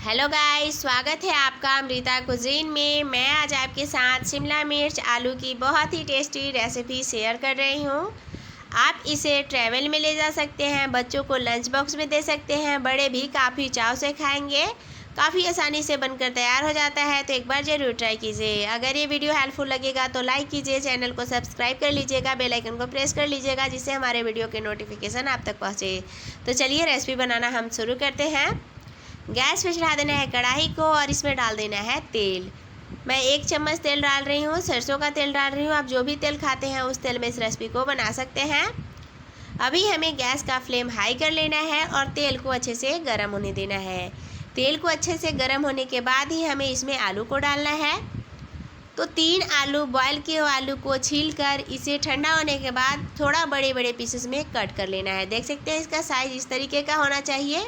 Hello guys, स्वागत है आपका अमृता कुजीन में। मैं आज आपके साथ शिमला मिर्च आलू की बहुत ही टेस्टी रेसिपी शेयर कर रही हूँ। आप इसे ट्रैवल में ले जा सकते हैं, बच्चों को लंच बॉक्स में दे सकते हैं, बड़े भी काफ़ी चाव से खाएंगे। काफ़ी आसानी से बनकर तैयार हो जाता है, तो एक बार ज़रूर ट्राई कीजिए। अगर ये वीडियो हेल्पफुल लगेगा तो लाइक कीजिए, चैनल को सब्सक्राइब कर लीजिएगा, बेल आइकन को प्रेस कर लीजिएगा, जिससे हमारे वीडियो के नोटिफिकेशन आप तक पहुँचे। तो चलिए रेसिपी बनाना हम शुरू करते हैं। गैस पे चढ़ा देना है कढ़ाई को और इसमें डाल देना है तेल। मैं 1 चम्मच तेल डाल रही हूँ, सरसों का तेल डाल रही हूँ। आप जो भी तेल खाते हैं उस तेल में इस रेसिपी को बना सकते हैं। अभी हमें गैस का फ्लेम हाई कर लेना है और तेल को अच्छे से गर्म होने देना है। तेल को अच्छे से गर्म होने के बाद ही हमें इसमें आलू को डालना है। तो 3 आलू बॉयल किए आलू को छील कर इसे ठंडा होने के बाद थोड़ा बड़े बड़े पीसेस में कट कर लेना है। देख सकते हैं इसका साइज़ इस तरीके का होना चाहिए।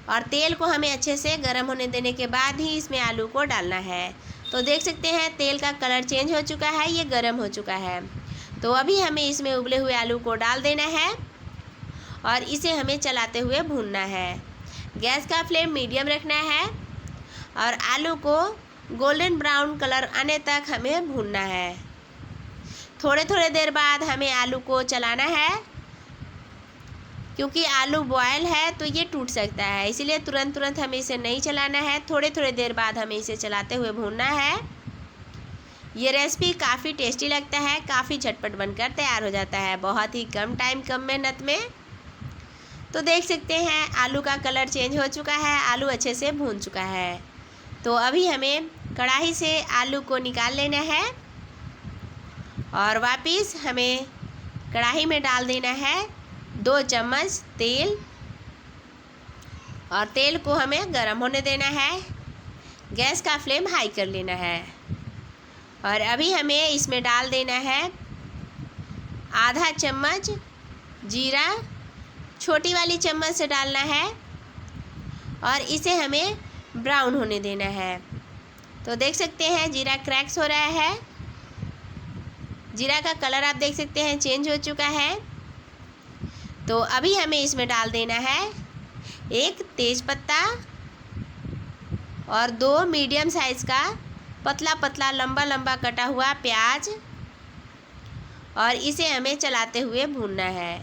और तेल को हमें अच्छे से गर्म होने देने के बाद ही इसमें आलू को डालना है। तो देख सकते हैं तेल का कलर चेंज हो चुका है, ये गर्म हो चुका है। तो अभी हमें इसमें उबले हुए आलू को डाल देना है और इसे हमें चलाते हुए भूनना है। गैस का फ्लेम मीडियम रखना है और आलू को गोल्डन ब्राउन कलर आने तक हमें भूनना है। थोड़े थोड़े देर बाद हमें आलू को चलाना है, क्योंकि आलू बॉयल है तो ये टूट सकता है, इसीलिए तुरंत हमें इसे नहीं चलाना है। थोड़े थोड़े देर बाद हमें इसे चलाते हुए भूनना है। ये रेसिपी काफ़ी टेस्टी लगता है, काफ़ी झटपट बनकर तैयार हो जाता है, बहुत ही कम टाइम कम मेहनत में। तो देख सकते हैं आलू का कलर चेंज हो चुका है, आलू अच्छे से भून चुका है। तो अभी हमें कढ़ाई से आलू को निकाल लेना है और वापस हमें कढ़ाई में डाल देना है 2 चम्मच तेल और तेल को हमें गर्म होने देना है। गैस का फ्लेम हाई कर लेना है और अभी हमें इसमें डाल देना है आधा चम्मच जीरा, छोटी वाली चम्मच से डालना है और इसे हमें ब्राउन होने देना है। तो देख सकते हैं जीरा क्रैक्स हो रहा है, जीरा का कलर आप देख सकते हैं चेंज हो चुका है। तो अभी हमें इसमें डाल देना है 1 तेज़पत्ता और 2 मीडियम साइज़ का पतला पतला लंबा लंबा कटा हुआ प्याज और इसे हमें चलाते हुए भूनना है।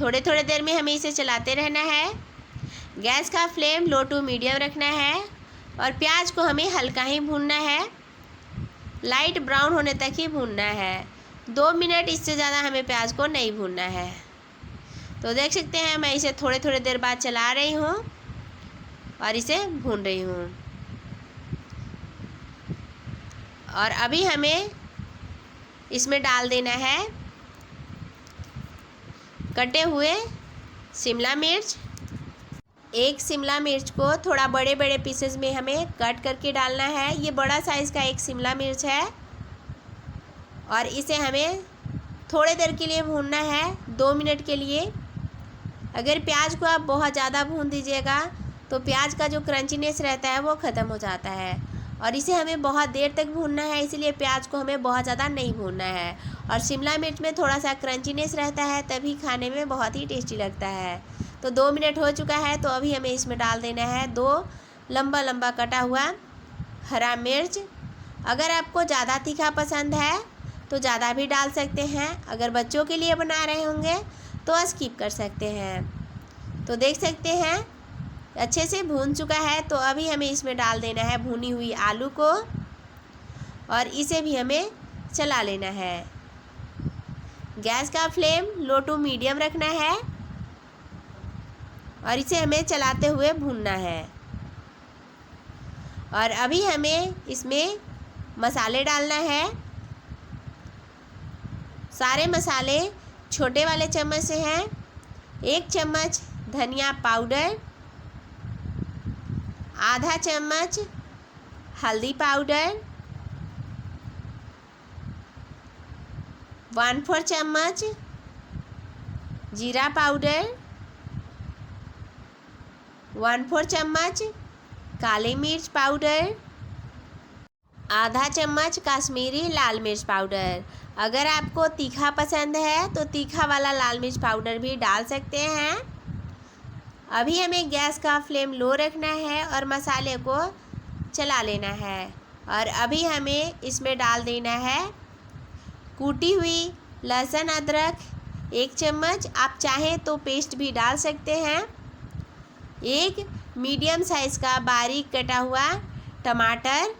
थोड़े थोड़े देर में हमें इसे चलाते रहना है। गैस का फ्लेम लो टू मीडियम रखना है और प्याज को हमें हल्का ही भूनना है, लाइट ब्राउन होने तक ही भूनना है। 2 मिनट, इससे ज़्यादा हमें प्याज को नहीं भूनना है। तो देख सकते हैं मैं इसे थोड़े थोड़े देर बाद चला रही हूँ और इसे भून रही हूँ। और अभी हमें इसमें डाल देना है कटे हुए शिमला मिर्च। 1 शिमला मिर्च को थोड़ा बड़े बड़े पीसेस में हमें कट करके डालना है। ये बड़ा साइज़ का 1 शिमला मिर्च है और इसे हमें थोड़े देर के लिए भूनना है, 2 मिनट के लिए। अगर प्याज को आप बहुत ज़्यादा भून दीजिएगा तो प्याज का जो क्रंचीनेस रहता है वो ख़त्म हो जाता है और इसे हमें बहुत देर तक भूनना है, इसलिए प्याज को हमें बहुत ज़्यादा नहीं भूनना है। और शिमला मिर्च में थोड़ा सा क्रंचीनेस रहता है, तभी खाने में बहुत ही टेस्टी लगता है। तो 2 मिनट हो चुका है, तो अभी हमें इसमें डाल देना है 2 लंबा लंबा कटा हुआ हरा मिर्च। अगर आपको ज़्यादा तीखा पसंद है तो ज़्यादा भी डाल सकते हैं, अगर बच्चों के लिए बना रहे होंगे तो स्किप कर सकते हैं। तो देख सकते हैं अच्छे से भून चुका है। तो अभी हमें इसमें डाल देना है भुनी हुई आलू को और इसे भी हमें चला लेना है। गैस का फ्लेम लो टू मीडियम रखना है और इसे हमें चलाते हुए भूनना है। और अभी हमें इसमें मसाले डालना है। सारे मसाले छोटे वाले चम्मच से हैं। 1 चम्मच धनिया पाउडर, आधा चम्मच हल्दी पाउडर, 1/4 चम्मच जीरा पाउडर, 1/4 चम्मच काली मिर्च पाउडर, आधा चम्मच कश्मीरी लाल मिर्च पाउडर। अगर आपको तीखा पसंद है तो तीखा वाला लाल मिर्च पाउडर भी डाल सकते हैं। अभी हमें गैस का फ्लेम लो रखना है और मसाले को चला लेना है। और अभी हमें इसमें डाल देना है कूटी हुई लहसुन अदरक 1 चम्मच, आप चाहें तो पेस्ट भी डाल सकते हैं। एक मीडियम साइज़ का बारीक कटा हुआ टमाटर।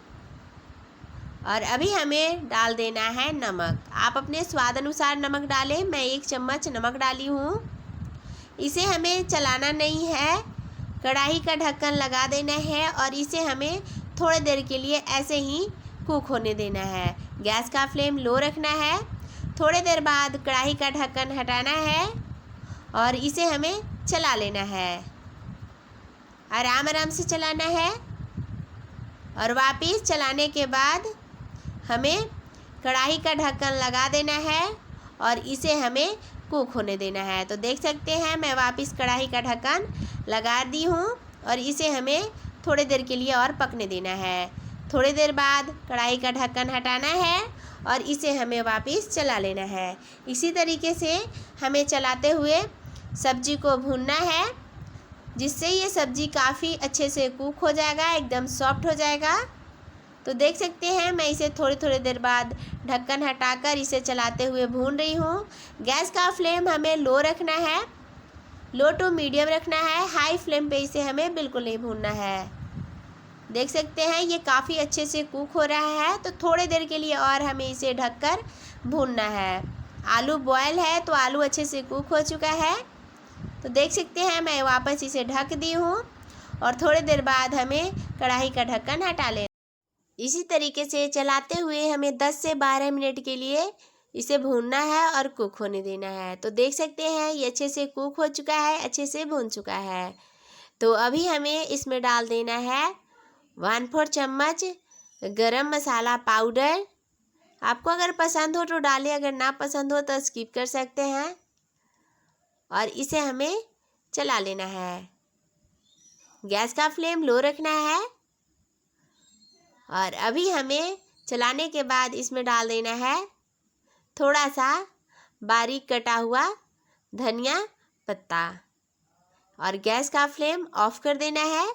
और अभी हमें डाल देना है नमक। आप अपने स्वाद अनुसार नमक डालें, मैं 1 चम्मच नमक डाली हूँ। इसे हमें चलाना नहीं है, कढ़ाई का ढक्कन लगा देना है और इसे हमें थोड़ी देर के लिए ऐसे ही कुक होने देना है। गैस का फ्लेम लो रखना है। थोड़ी देर बाद कढ़ाई का ढक्कन हटाना है और इसे हमें चला लेना है। आराम आराम से चलाना है। और वापस चलाने के बाद हमें कढ़ाई का ढक्कन लगा देना है और इसे हमें कुक होने देना है। तो देख सकते हैं मैं वापस कढ़ाई का ढक्कन लगा दी हूँ और इसे हमें थोड़ी देर के लिए और पकने देना है। थोड़ी देर बाद कढ़ाई का ढक्कन हटाना है और इसे हमें वापस चला लेना है। इसी तरीके से हमें चलाते हुए सब्जी को भूनना है, जिससे ये सब्जी काफ़ी अच्छे से कुक हो जाएगा, एकदम सॉफ्ट हो जाएगा। तो देख सकते हैं मैं इसे थोड़ी थोड़ी देर बाद ढक्कन हटाकर इसे चलाते हुए भून रही हूँ। गैस का फ्लेम हमें लो रखना है, लो टू मीडियम रखना है। हाई फ्लेम पे इसे हमें बिल्कुल नहीं भूनना है। देख सकते हैं ये काफ़ी अच्छे से कुक हो रहा है। तो थोड़ी देर के लिए और हमें इसे ढककर भूनना है। आलू बॉयल है तो आलू अच्छे से कुक हो चुका है। तो देख सकते हैं मैं वापस इसे ढक दी हूँ और थोड़ी देर बाद हमें कढ़ाई का ढक्कन हटा लेना। इसी तरीके से चलाते हुए हमें 10 से 12 मिनट के लिए इसे भूनना है और कुक होने देना है। तो देख सकते हैं ये अच्छे से कुक हो चुका है, अच्छे से भून चुका है। तो अभी हमें इसमें डाल देना है 1/4 चम्मच गरम मसाला पाउडर। आपको अगर पसंद हो तो डालें, अगर ना पसंद हो तो स्किप कर सकते हैं। और इसे हमें चला लेना है। गैस का फ्लेम लो रखना है। और अभी हमें चलाने के बाद इसमें डाल देना है थोड़ा सा बारीक कटा हुआ धनिया पत्ता और गैस का फ्लेम ऑफ कर देना है।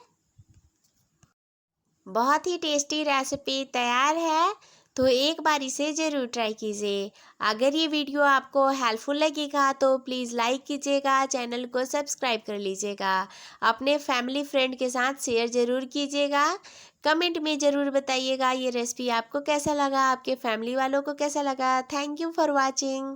बहुत ही टेस्टी रेसिपी तैयार है, तो एक बार इसे ज़रूर ट्राई कीजिए। अगर ये वीडियो आपको हेल्पफुल लगेगा तो प्लीज़ लाइक कीजिएगा, चैनल को सब्सक्राइब कर लीजिएगा, अपने फैमिली फ्रेंड के साथ शेयर ज़रूर कीजिएगा। कमेंट में ज़रूर बताइएगा ये रेसिपी आपको कैसा लगा, आपके फैमिली वालों को कैसा लगा। Thank you for watching.